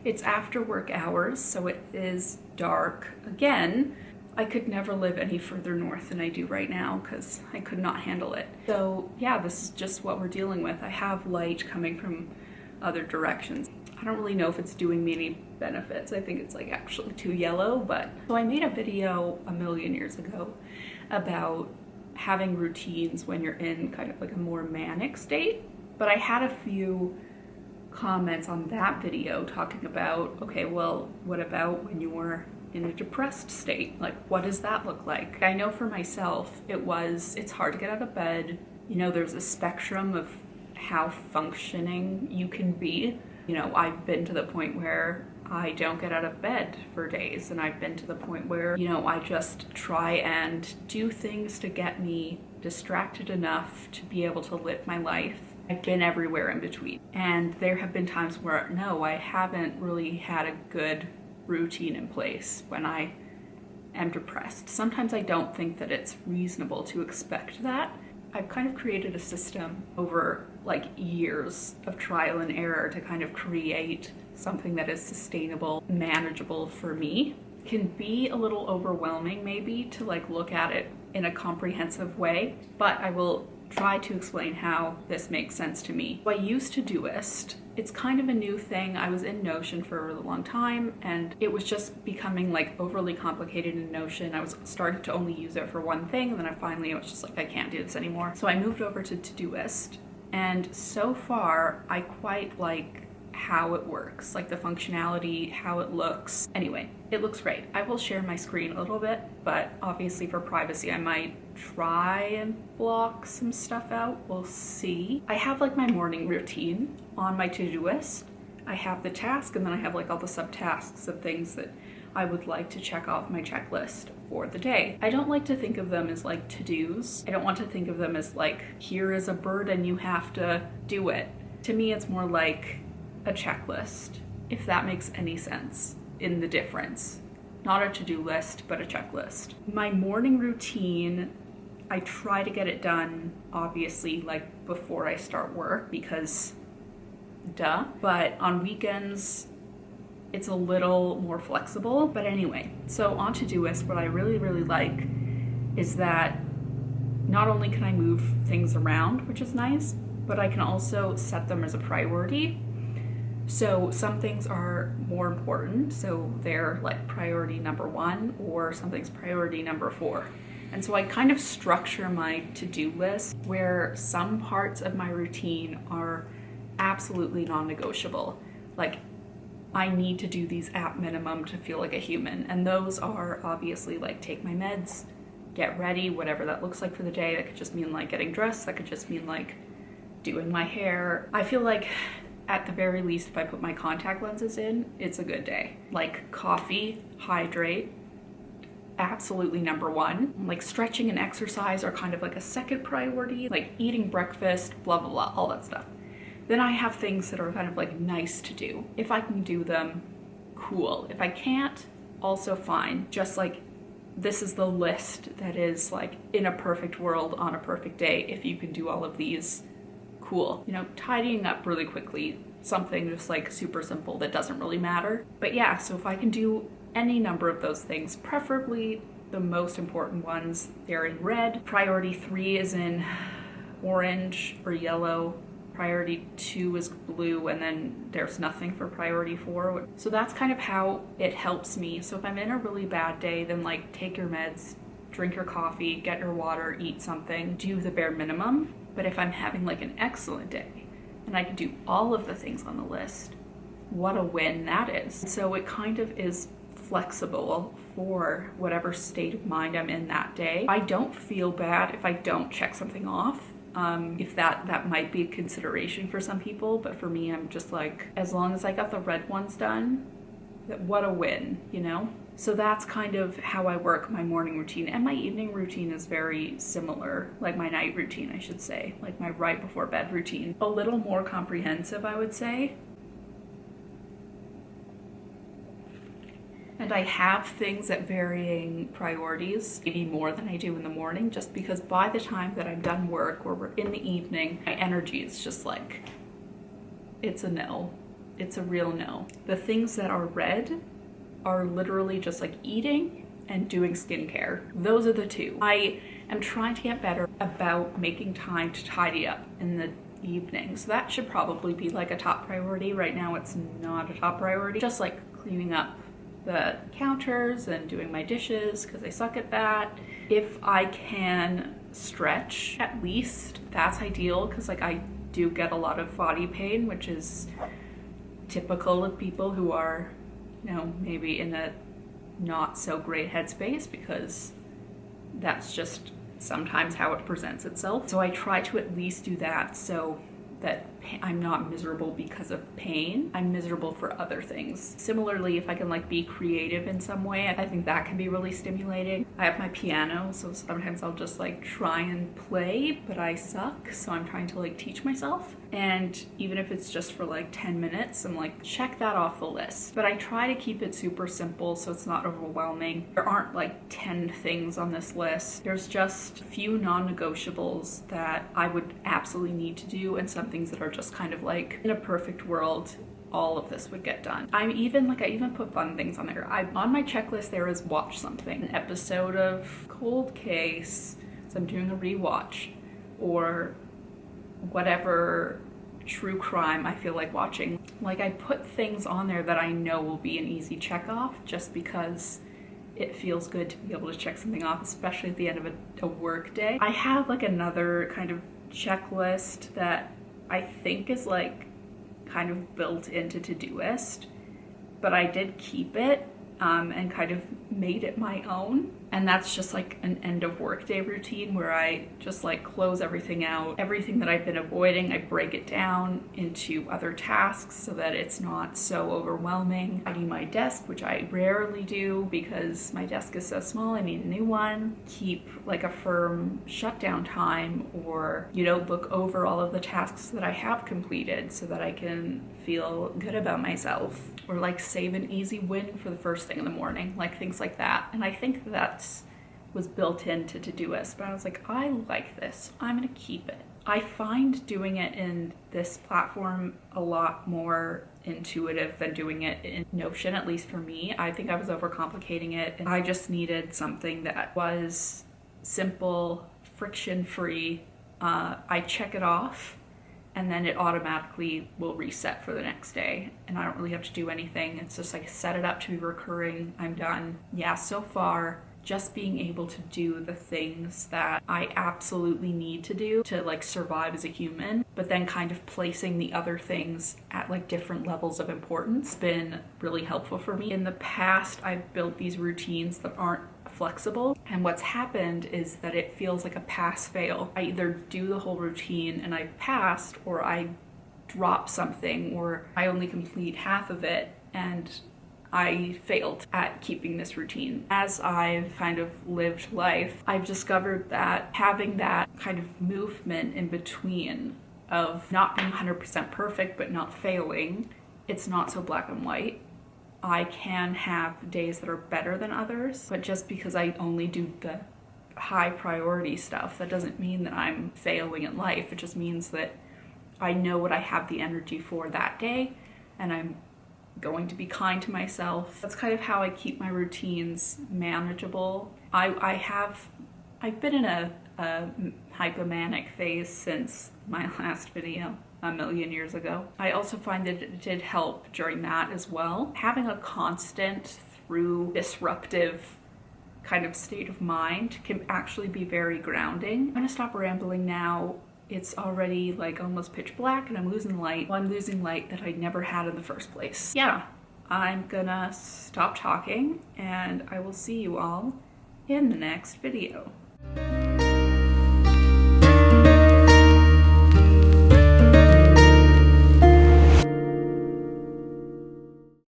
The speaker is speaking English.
It's after work hours, so it is dark. Again, I could never live any further north than I do right now because I could not handle it. So yeah, this is just what we're dealing with. I have light coming from other directions. I don't really know if it's doing me any benefits. I think it's like actually too yellow, but so I made a video a million years ago about having routines when you're in kind of like a more manic state, but I had a few comments on that video talking about, okay, well, what about when you're in a depressed state? Like, what does that look like? I know for myself, it's hard to get out of bed. You know, there's a spectrum of how functioning you can be. You know, I've been to the point where I don't get out of bed for days, and I've been to the point where, you know, I just try and do things to get me distracted enough to be able to live my life. I've been everywhere in between. And there have been times where, no, I haven't really had a good routine in place when I am depressed. Sometimes I don't think that it's reasonable to expect that. I've kind of created a system over like years of trial and error to kind of create something that is sustainable, manageable for me. It can be a little overwhelming maybe to like look at it in a comprehensive way, but I will try to explain how this makes sense to me. So I use Todoist. It's kind of a new thing. I was in Notion for a really long time, and it was just becoming like overly complicated in Notion. I was starting to only use it for one thing, and then I was just like, I can't do this anymore. So I moved over to Todoist, and so far I quite like how it works, like the functionality, how it looks. Anyway, it looks great. I will share my screen a little bit, but obviously for privacy, I might try and block some stuff out. We'll see. I have like my morning routine on my Todoist. I have the task, and then I have like all the subtasks of things that I would like to check off my checklist for the day. I don't like to think of them as like to-dos. I don't want to think of them as like, here is a burden, you have to do it. To me, it's more like a checklist, if that makes any sense in the difference. Not a to-do list, but a checklist. My morning routine, I try to get it done, obviously, like before I start work, because duh. But on weekends, it's a little more flexible. But anyway, so on Todoist, what I really, really like is that not only can I move things around, which is nice, but I can also set them as a priority. So some things are more important, so they're like priority number 1, or something's priority number 4. And so I kind of structure my to-do list where some parts of my routine are absolutely non-negotiable. Like, I need to do these at minimum to feel like a human. And those are obviously like take my meds, get ready, whatever that looks like for the day. That could just mean like getting dressed. That could just mean like doing my hair. I feel like at the very least, if I put my contact lenses in, it's a good day. Like coffee, hydrate, absolutely number 1. Like stretching and exercise are kind of like a second priority, like eating breakfast, blah, blah, blah, all that stuff. Then I have things that are kind of like nice to do. If I can do them, cool. If I can't, also fine. Just like this is the list that is like in a perfect world on a perfect day. If you can do all of these, cool. You know, tidying up really quickly, something just like super simple that doesn't really matter. But yeah, so if I can do any number of those things, preferably the most important ones, they're in red. Priority 3 is in orange or yellow. Priority 2 is blue, and then there's nothing for priority 4. So that's kind of how it helps me. So if I'm in a really bad day, then like take your meds, drink your coffee, get your water, eat something, do the bare minimum. But if I'm having like an excellent day and I can do all of the things on the list, what a win that is. So it kind of is flexible for whatever state of mind I'm in that day. I don't feel bad if I don't check something off. If that might be a consideration for some people, but for me, I'm just like, as long as I got the red ones done, what a win, you know? So that's kind of how I work my morning routine. And my evening routine is very similar, like my night routine, I should say, like my right before bed routine. A little more comprehensive, I would say. And I have things at varying priorities, maybe more than I do in the morning, just because by the time that I'm done work or we're in the evening, my energy is just like, it's a no. it's a real no. The things that are red are literally just like eating and doing skincare. Those are the two. I am trying to get better about making time to tidy up in the evening. So that should probably be like a top priority. Right now it's not a top priority. Just like cleaning up the counters and doing my dishes because I suck at that. If I can stretch at least, that's ideal because like I do get a lot of body pain, which is typical of people who are, you know, maybe in a not so great headspace, because that's just sometimes how it presents itself. So I try to at least do that so that I'm not miserable because of pain. I'm miserable for other things. Similarly, if I can like be creative in some way, I think that can be really stimulating. I have my piano, so sometimes I'll just like try and play, but I suck, so I'm trying to like teach myself. And even if it's just for like 10 minutes, I'm like, check that off the list. But I try to keep it super simple so it's not overwhelming. There aren't like 10 things on this list. There's just a few non-negotiables that I would absolutely need to do, and some things that are just kind of like, in a perfect world, all of this would get done. I even put fun things on there. On my checklist there is watch something. An episode of Cold Case, so I'm doing a rewatch, or whatever true crime I feel like watching. Like, I put things on there that I know will be an easy check off just because it feels good to be able to check something off, especially at the end of a work day. I have like another kind of checklist that I think is like kind of built into Todoist, but I did keep it and kind of made it my own. And that's just like an end of workday routine where I just like close everything out. Everything that I've been avoiding, I break it down into other tasks so that it's not so overwhelming. I do my desk, which I rarely do because my desk is so small, I need a new one. Keep like a firm shutdown time, or, you know, look over all of the tasks that I have completed so that I can feel good about myself. Or like save an easy win for the first thing in the morning, like things like that. And I think that was built into Todoist, but I was like, I like this, I'm gonna keep it. I find doing it in this platform a lot more intuitive than doing it in Notion, at least for me. I think I was overcomplicating it, and I just needed something that was simple, friction-free. I check it off, and then it automatically will reset for the next day, and I don't really have to do anything. It's just like set it up to be recurring, I'm done. Yeah, so far, just being able to do the things that I absolutely need to do to like survive as a human, but then kind of placing the other things at like different levels of importance has been really helpful for me. In the past, I've built these routines that aren't flexible, and what's happened is that it feels like a pass-fail. I either do the whole routine and I passed, or I drop something, or I only complete half of it and I failed at keeping this routine. As I've kind of lived life, I've discovered that having that kind of movement in between of not being 100% perfect but not failing, it's not so black and white. I can have days that are better than others, but just because I only do the high priority stuff, that doesn't mean that I'm failing in life. It just means that I know what I have the energy for that day, and I'm going to be kind to myself. That's kind of how I keep my routines manageable. I've been in a hypomanic phase since my last video a million years ago. I also find that it did help during that as well. Having a constant through disruptive kind of state of mind can actually be very grounding. I'm gonna stop rambling now. It's already like almost pitch black and I'm losing light. Well, I'm losing light that I never had in the first place. Yeah, I'm gonna stop talking and I will see you all in the next video.